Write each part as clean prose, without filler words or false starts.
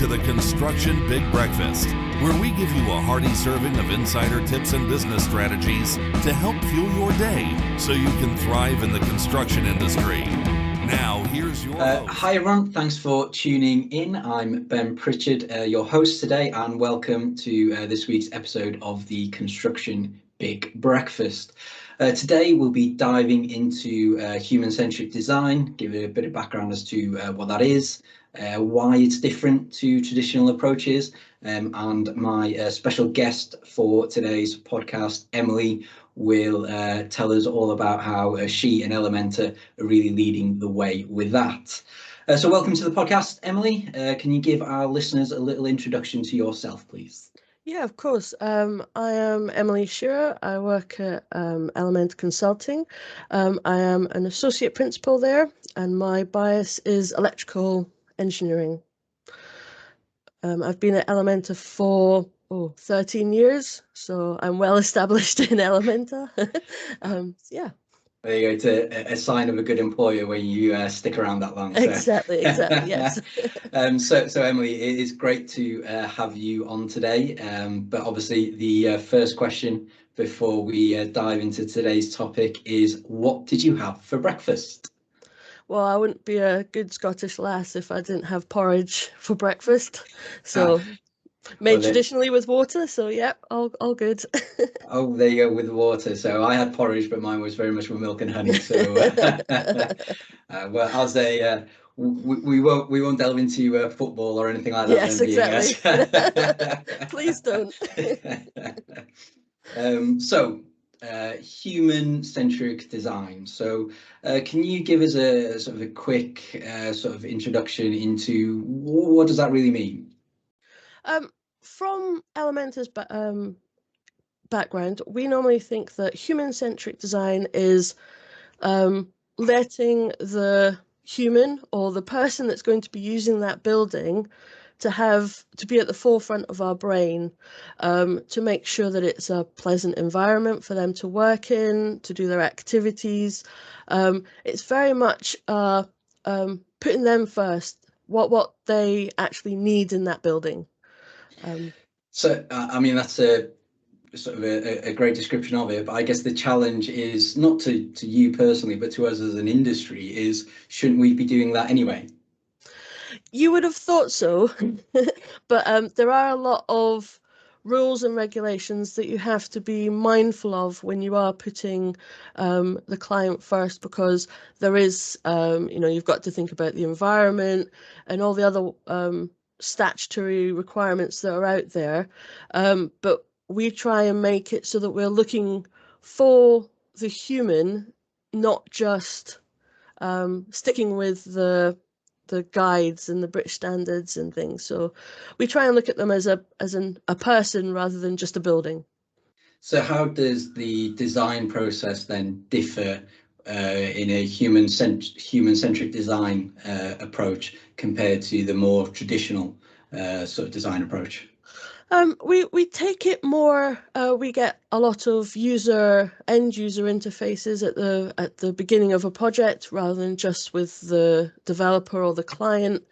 to the Construction Big Breakfast, where we give you a hearty serving of insider tips and business strategies to help fuel your day so you can thrive in the construction industry. Now, here's your host. Hi everyone, thanks for tuning in. I'm Ben Pritchard, your host today, and welcome to this week's episode of the Construction Big Breakfast. Today we'll be diving into human-centric design, give a bit of background as to what that is, why it's different to traditional approaches, and my special guest for today's podcast, Emily, will tell us all about how she and Elementa are really leading the way with that. So welcome to the podcast, Emily. Can you give our listeners a little introduction to yourself, please? Yeah, of course. I am Emily Shearer. I work at Elementa Consulting. I am an associate principal there, and my bias is electrical engineering. I've been at Elementa for 13 years, so I'm well established in Elementa. Yeah. There you go, it's a sign of a good employer when you stick around that long. So. Exactly, yes. So Emily, it is great to have you on today. But obviously the first question before we dive into today's topic is, what did you have for breakfast? Well, I wouldn't be a good Scottish lass if I didn't have porridge for breakfast. So made traditionally with water, so yeah, all good. Oh, there you go, with water. So I had porridge, but mine was very much with milk and honey. So well, I'll say we won't delve into football or anything like that. Yes, exactly. Please don't. Human-centric design. So can you give us a sort of a quick sort of introduction into what does that really mean? From Elementa's background, we normally think that human-centric design is letting the human or the person that's going to be using that building to be at the forefront of our brain, to make sure that it's a pleasant environment for them to work in, to do their activities. It's very much putting them first, what they actually need in that building. So I mean, that's a sort of a great description of it, but I guess the challenge is not to you personally, but to us as an industry, is shouldn't we be doing that anyway? You would have thought so, but there are a lot of rules and regulations that you have to be mindful of when you are putting the client first, because there is, you've got to think about the environment and all the other statutory requirements that are out there. But we try and make it so that we're looking for the human, not just sticking with the guides and the British standards and things. So we try and look at them as a person rather than just a building. So how does the design process then differ in a human-centric design approach compared to the more traditional sort of design approach? We take it more. We get a lot of end user interfaces at the beginning of a project rather than just with the developer or the client.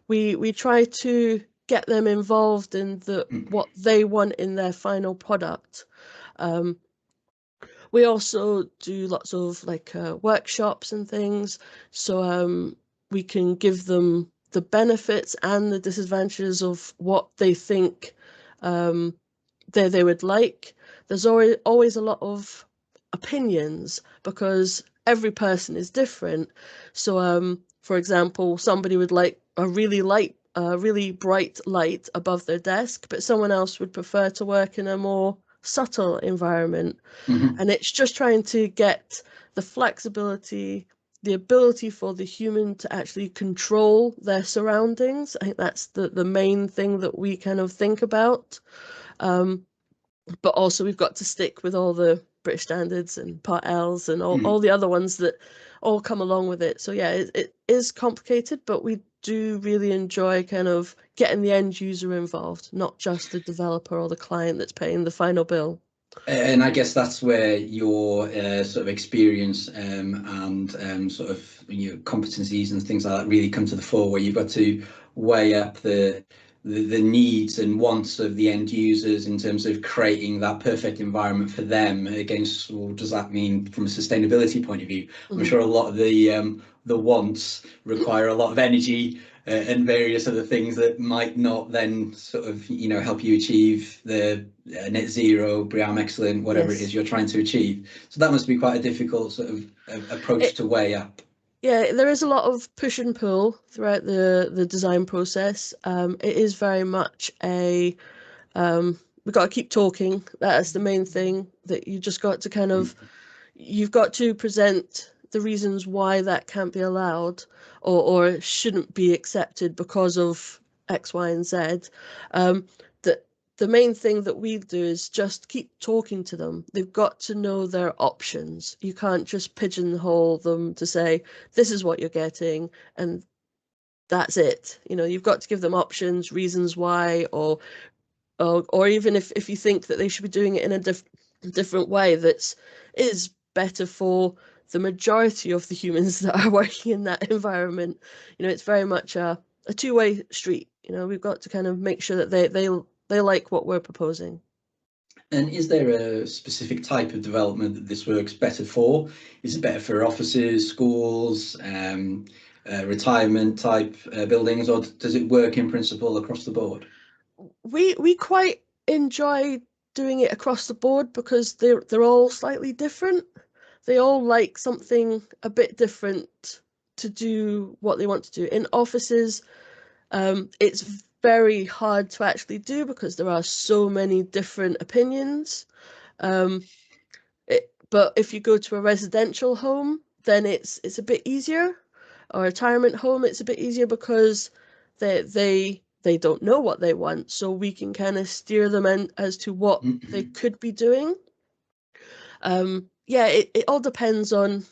We try to get them involved in what they want in their final product. We also do lots of workshops and things, so we can give them the benefits and the disadvantages of what they think they would like. There's always a lot of opinions because every person is different. So for example, somebody would like a really bright light above their desk, but someone else would prefer to work in a more subtle environment. Mm-hmm. And it's just trying to get the flexibility, the ability for the human to actually control their surroundings. I think that's the main thing that we kind of think about. But also we've got to stick with all the British standards and Part Ls and all the other ones that all come along with it. So yeah, it is complicated, but we do really enjoy kind of getting the end user involved, not just the developer or the client that's paying the final bill. And I guess that's where your sort of experience and sort of competencies and things like that really come to the fore, where you've got to weigh up the the needs and wants of the end users in terms of creating that perfect environment for them against, what does that mean from a sustainability point of view? I'm sure a lot of the wants require a lot of energy and various other things that might not then sort of, help you achieve the net zero, BREEAM excellent, whatever it is you're trying to achieve. So that must be quite a difficult sort of approach to weigh up. Yeah, there is a lot of push and pull throughout the design process. It is very much we've got to keep talking. That's the main thing, that you just got to kind of, you've got to present the reasons why that can't be allowed or shouldn't be accepted because of X, Y, and Z. The main thing that we do is just keep talking to them. They've got to know their options. You can't just pigeonhole them to say, this is what you're getting, and that's it. You've got to give them options, reasons why, or even if you think that they should be doing it in a different way that is better for the majority of the humans that are working in that environment. It's very much a two-way street. We've got to kind of make sure that they like what we're proposing. And is there a specific type of development that this works better for? Is it better for offices, schools, retirement type buildings, or does it work in principle across the board? We quite enjoy doing it across the board because they're all slightly different. They all like something a bit different to do what they want to do. In offices, it's very hard to actually do because there are so many different opinions. But if you go to a residential home, then it's a bit easier. Or a retirement home, it's a bit easier because they don't know what they want, so we can kind of steer them in as to what they could be doing. Yeah, it all depends on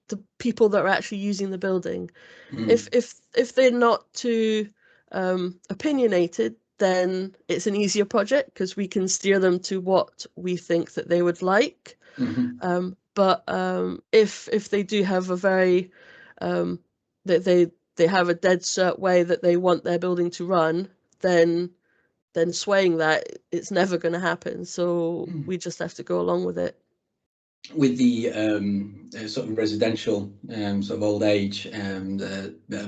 the people that are actually using the building. If they're not too opinionated, then it's an easier project because we can steer them to what we think that they would like. But if they do have a very they have a dead cert way that they want their building to run, then swaying that, it's never going to happen. So we just have to go along with it. With the sort of residential sort of old age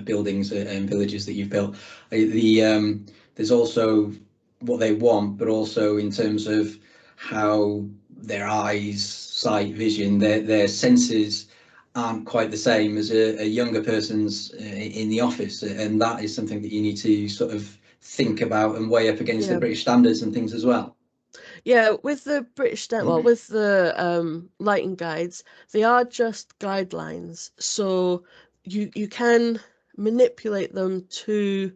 buildings and villages that you've built, there's also what they want, but also in terms of how their eyes, sight, vision, their senses aren't quite the same as a younger person's in the office, and that is something that you need to sort of think about and weigh up against the British standards and things as well. Yeah, with the British with the lighting guides, they are just guidelines, so you can manipulate them to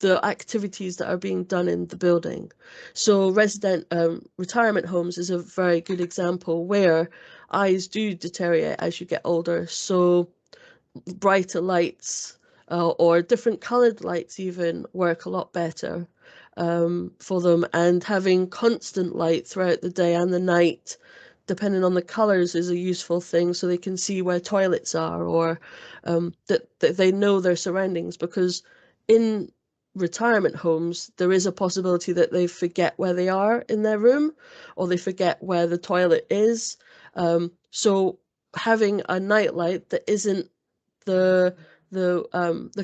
the activities that are being done in the building. So retirement homes is a very good example where eyes do deteriorate as you get older. So brighter lights or different colored lights even work a lot better for them, and having constant light throughout the day and the night, depending on the colors, is a useful thing, so they can see where toilets are, or that they know their surroundings, because in retirement homes there is a possibility that they forget where they are in their room, or they forget where the toilet is. So having a nightlight that isn't the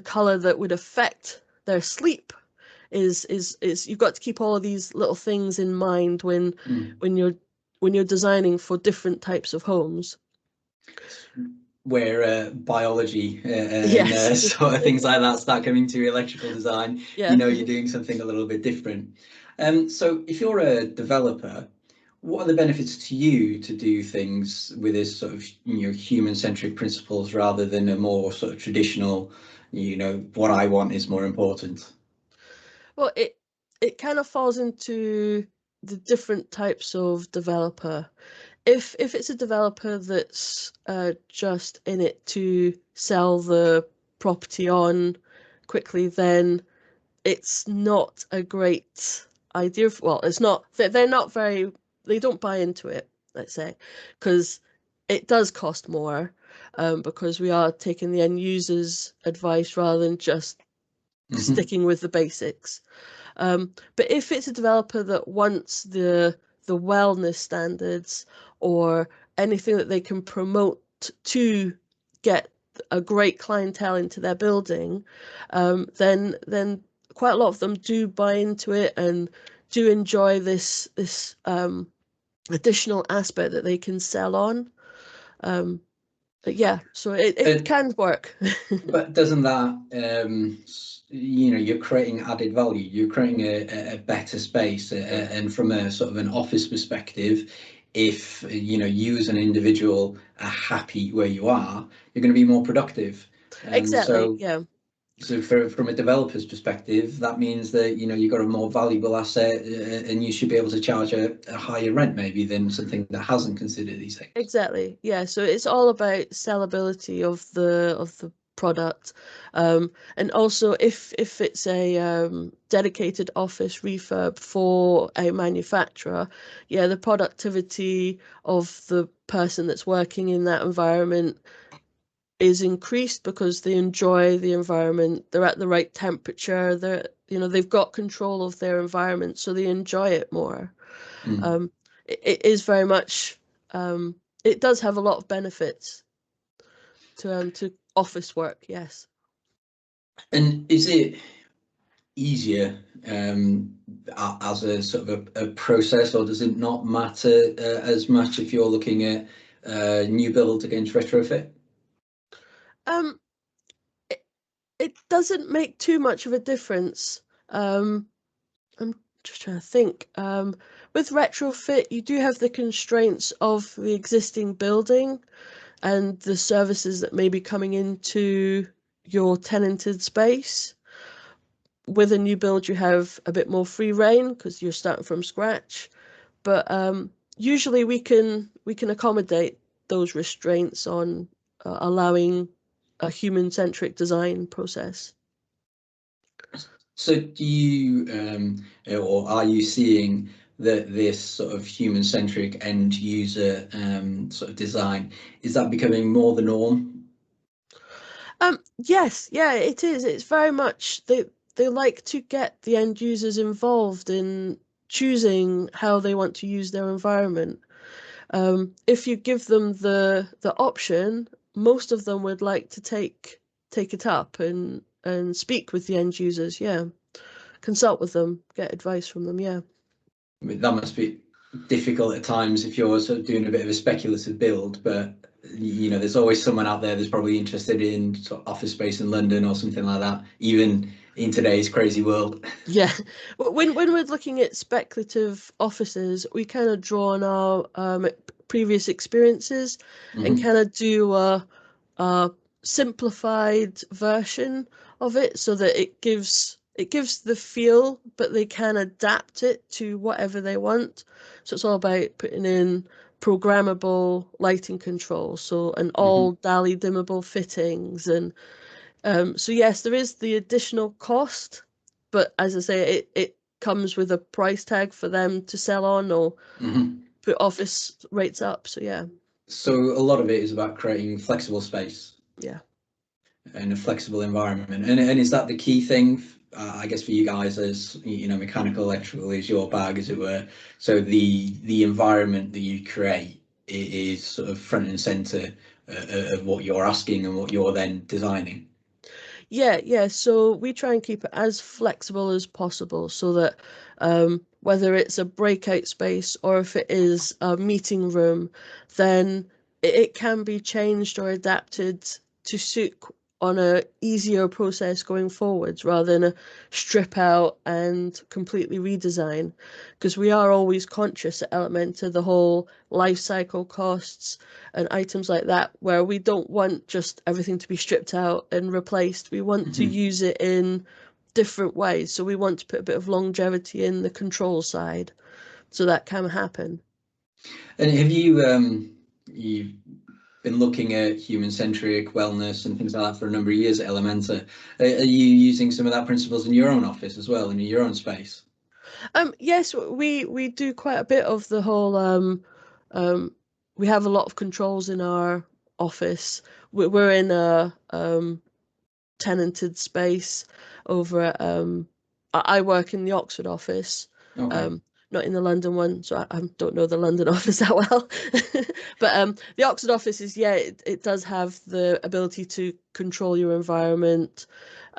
color that would affect their sleep is you've got to keep all of these little things in mind when you're designing for different types of homes. Where biology and sort of things like that start coming to electrical design, you're doing something a little bit different. So if you're a developer, what are the benefits to you to do things with this sort of human-centric principles rather than a more sort of traditional, what I want is more important? Well, it kind of falls into the different types of developer. If it's a developer that's just in it to sell the property on quickly, then it's not a great idea. Well, it's not. They're not very. They don't buy into it, let's say, because it does cost more. Because we are taking the end user's advice rather than just sticking with the basics. But if it's a developer that wants the wellness standards or anything that they can promote to get a great clientele into their building, then quite a lot of them do buy into it and do enjoy this additional aspect that they can sell on. But yeah, so it can work. But doesn't that, you're creating added value, you're creating a better space, and from a sort of an office perspective, if you as an individual are happy where you are, you're going to be more productive. Exactly, yeah. So from a developer's perspective, that means that you've got a more valuable asset, and you should be able to charge a higher rent maybe than something that hasn't considered these things. Exactly, yeah. So it's all about sellability of the product, and also if it's a dedicated office refurb for a manufacturer, yeah, the productivity of the person that's working in that environment is increased because they enjoy the environment. They're at the right temperature. They've got control of their environment, so they enjoy it more. It is very much. It does have a lot of benefits to office work. Yes. And is it easier as a sort of a process, or does it not matter as much if you're looking at new build against retrofit? It doesn't make too much of a difference. I'm just trying to think. With retrofit, you do have the constraints of the existing building and the services that may be coming into your tenanted space. With a new build, you have a bit more free reign because you're starting from scratch. But usually we can accommodate those restraints on allowing a human-centric design process. So do you, or are you seeing that this sort of human-centric end user sort of design, is that becoming more the norm? Yes, yeah, it is. It's very much they like to get the end users involved in choosing how they want to use their environment. If you give them the option, most of them would like to take it up and speak with the end users. Yeah, consult with them, get advice from them. Yeah. I mean, that must be difficult at times if you're sort of doing a bit of a speculative build, but there's always someone out there that's probably interested in sort of office space in London or something like that, even in today's crazy world. Yeah, when we're looking at speculative offices, we kind of draw on our previous experiences and kind of do a simplified version of it so that it gives the feel, but they can adapt it to whatever they want. So it's all about putting in programmable lighting control, so and all DALI dimmable fittings, and so yes, there is the additional cost, but as I say, it comes with a price tag for them to sell on or put office rates up. So yeah. So a lot of it is about creating flexible space. Yeah. And a flexible environment. And is that the key thing, I guess, for you guys as, mechanical, electrical is your bag, as it were. So the environment that you create is sort of front and center of what you're asking and what you're then designing. Yeah. So we try and keep it as flexible as possible so that whether it's a breakout space or if it is a meeting room, then it can be changed or adapted to suit on a easier process going forwards rather than a strip out and completely redesign, because we are always conscious at Elementa the whole life cycle costs and items like that, where we don't want just everything to be stripped out and replaced. We want to use it in different ways, so we want to put a bit of longevity in the control side so that can happen. And have you've been looking at human-centric wellness and things like that for a number of years at Elementa. Are you using some of that principles in your own office as well, in your own space? Yes, we do quite a bit of the whole. We have a lot of controls in our office. We're in a tenanted space over at I work in the Oxford office. Okay. Not in the London one, so I don't know the London office that well. But the Oxford office is, yeah, it does have the ability to control your environment.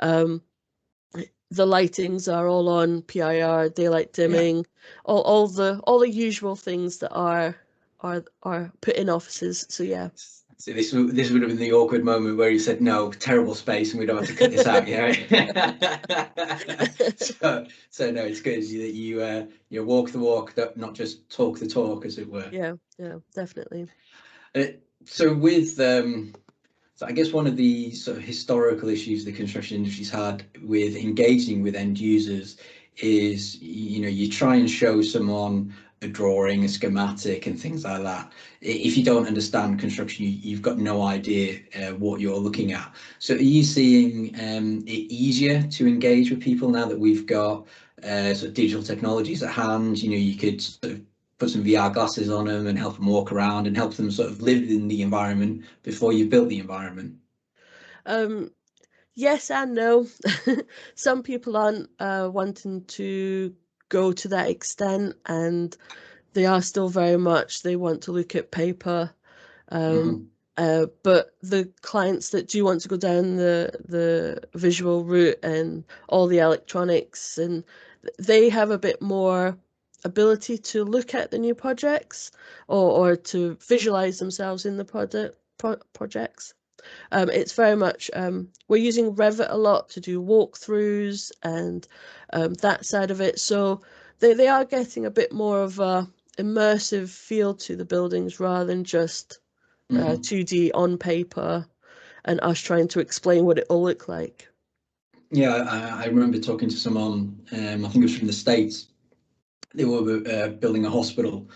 The lightings are all on PIR, daylight dimming, all the usual things that are put in offices. So yeah. So this would have been the awkward moment where you said, no, terrible space and we don't have to cut this out, yeah. So no, it's good that you walk the walk, not just talk the talk, as it were. Yeah, definitely. So with so I guess one of the sort of historical issues the construction industry's had with engaging with end users is, you try and show someone a drawing, a schematic and things like that. If you don't understand construction, you've got no idea what you're looking at. So are you seeing it easier to engage with people now that we've got sort of digital technologies at hand? You could sort of put some VR glasses on them and help them walk around and help them sort of live in the environment before you've built the environment. Yes and no. Some people aren't wanting to go to that extent, and they are still very much, they want to look at paper. But the clients that do want to go down the visual route and all the electronics, and they have a bit more ability to look at the new projects or to visualize themselves in the projects. It's very much, we're using Revit a lot to do walkthroughs and that side of it. So they are getting a bit more of a immersive feel to the buildings rather than just 2D on paper and us trying to explain what it will look like. Yeah, I remember talking to someone, I think it was from the States. They were building a hospital,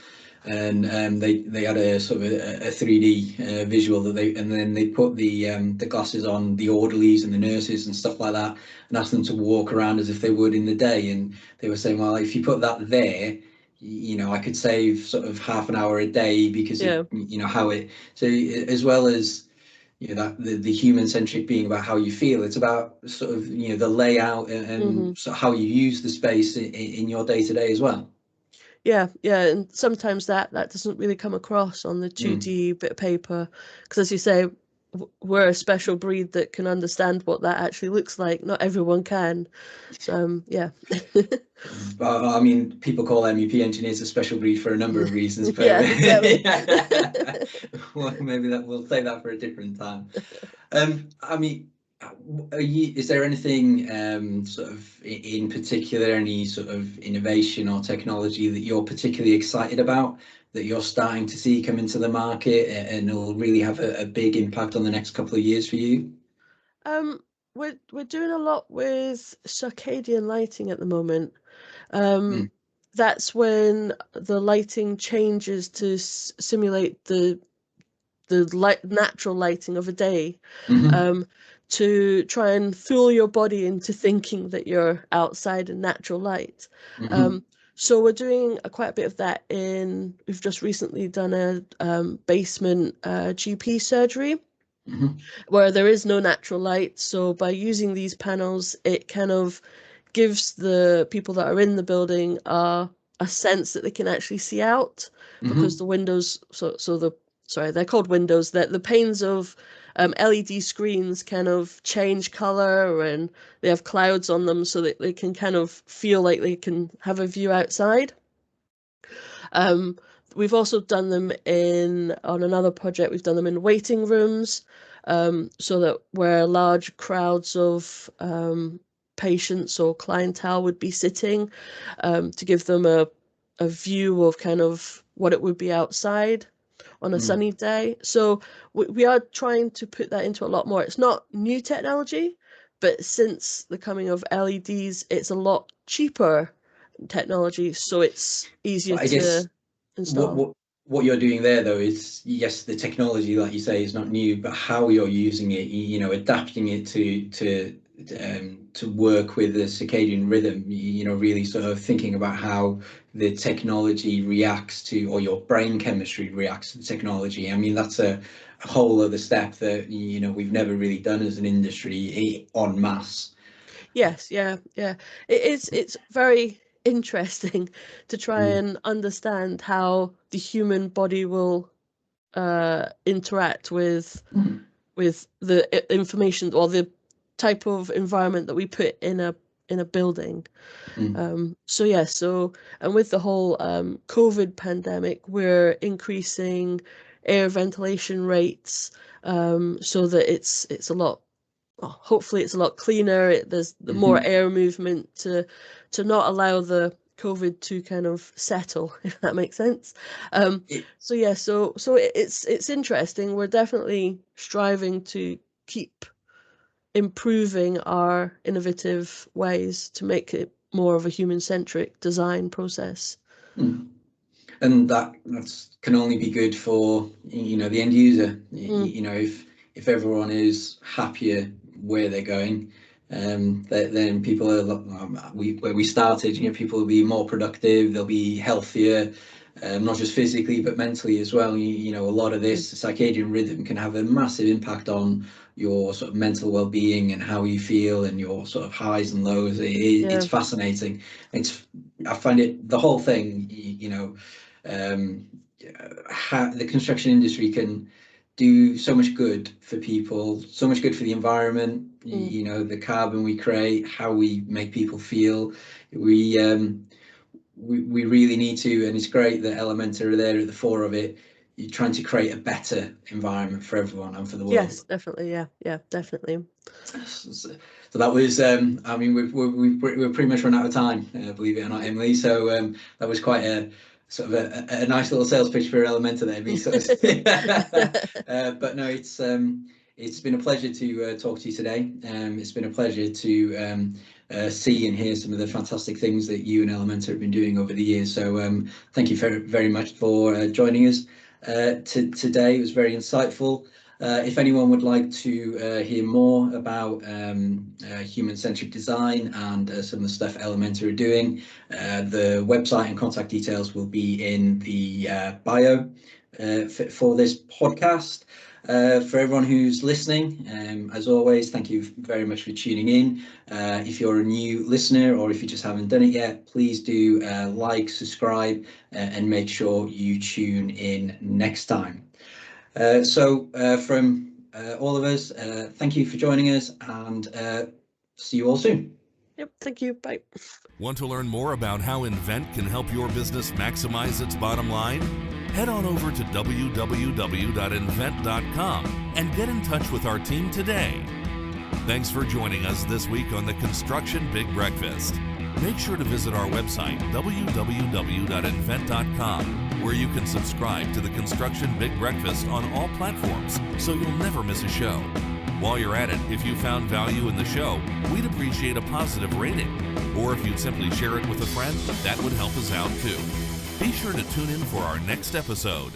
and they had a sort of a 3D visual that then they put the glasses on the orderlies and the nurses and stuff like that, and asked them to walk around as if they would in the day. And they were saying, well, if you put that there, I could save sort of half an hour a day because of, how it. So as well as that the human-centric being about how you feel, it's about sort of the layout and sort of how you use the space in your day-to-day as well. Yeah, and sometimes that doesn't really come across on the 2D bit of paper, because as you say, we're a special breed that can understand what that actually looks like. Not everyone can. So yeah. But I mean, people call MEP engineers a special breed for a number of reasons. But Yeah, exactly. well, maybe we'll say that for a different time. I mean, is there anything sort of in particular, any sort of innovation or technology that you're particularly excited about, that you're starting to see come into the market and will really have a big impact on the next couple of years for you? We're doing a lot with circadian lighting at the moment. That's when the lighting changes to simulate the natural lighting of a day, to try and fool your body into thinking that you're outside in natural light. So we're doing quite a bit of that we've just recently done a basement GP surgery where there is no natural light. So by using these panels, it kind of gives the people that are in the building a sense that they can actually see out, because the windows, they're called windows, that the panes of LED screens kind of change color and they have clouds on them so that they can kind of feel like they can have a view outside. We've also done them on another project, we've done them in waiting rooms, so that where large crowds of patients or clientele would be sitting, to give them a view of kind of what it would be outside on a sunny day. So we are trying to put that into a lot more. It's not new technology, but since the coming of LEDs, it's a lot cheaper technology, so it's easier to install. What you're doing there, though, is, yes, the technology, like you say, is not new, but how you're using it, adapting it to work with the circadian rhythm, really sort of thinking about how the technology reacts to, or your brain chemistry reacts to the technology. I mean, that's a whole other step that, we've never really done as an industry en masse. Yes, yeah. It's very interesting to try and understand how the human body will interact with the information or the type of environment that we put in a building. So and with the whole COVID pandemic, we're increasing air ventilation rates so that it's a lot. Well, hopefully it's a lot cleaner. There's the more air movement to not allow the COVID to kind of settle, if that makes sense. So it's interesting. We're definitely striving to keep improving our innovative ways to make it more of a human-centric design process. And that's can only be good for, the end user. If everyone is happier where they're going, then people are, where we started, people will be more productive, they'll be healthier, not just physically but mentally as well. A lot of this circadian rhythm can have a massive impact on your sort of mental well-being and how you feel and your sort of highs and lows. It's fascinating. I find it, the whole thing, how the construction industry can do so much good for people, so much good for the environment, the carbon we create, how we make people feel. We really need to, and it's great that Elementa are there at the fore of it. You're trying to create a better environment for everyone and for the world. Yes, definitely. Yeah, definitely. So that was, I mean, we're pretty much run out of time, believe it or not, Emily. So that was quite a sort of a nice little sales pitch for Elementa there. But no, it's been a pleasure to talk to you today. It's been a pleasure to see and hear some of the fantastic things that you and Elementa have been doing over the years. So thank you very, very much for joining us today. It was very insightful. If anyone would like to hear more about human-centric design and some of the stuff Elementa are doing, the website and contact details will be in the bio for this podcast. For everyone who's listening, as always, thank you very much for tuning in. If you're a new listener or if you just haven't done it yet, please do like, subscribe, and make sure you tune in next time. So from all of us, thank you for joining us, and see you all soon. Yep, thank you. Bye. Want to learn more about how Invennt can help your business maximize its bottom line? Head on over to www.invennt.com and get in touch with our team today. Thanks for joining us this week on the Construction Big Breakfast. Make sure to visit our website, www.invennt.com, where you can subscribe to the Construction Big Breakfast on all platforms so you'll never miss a show. While you're at it, if you found value in the show, we'd appreciate a positive rating. Or if you'd simply share it with a friend, that would help us out too. Be sure to tune in for our next episode.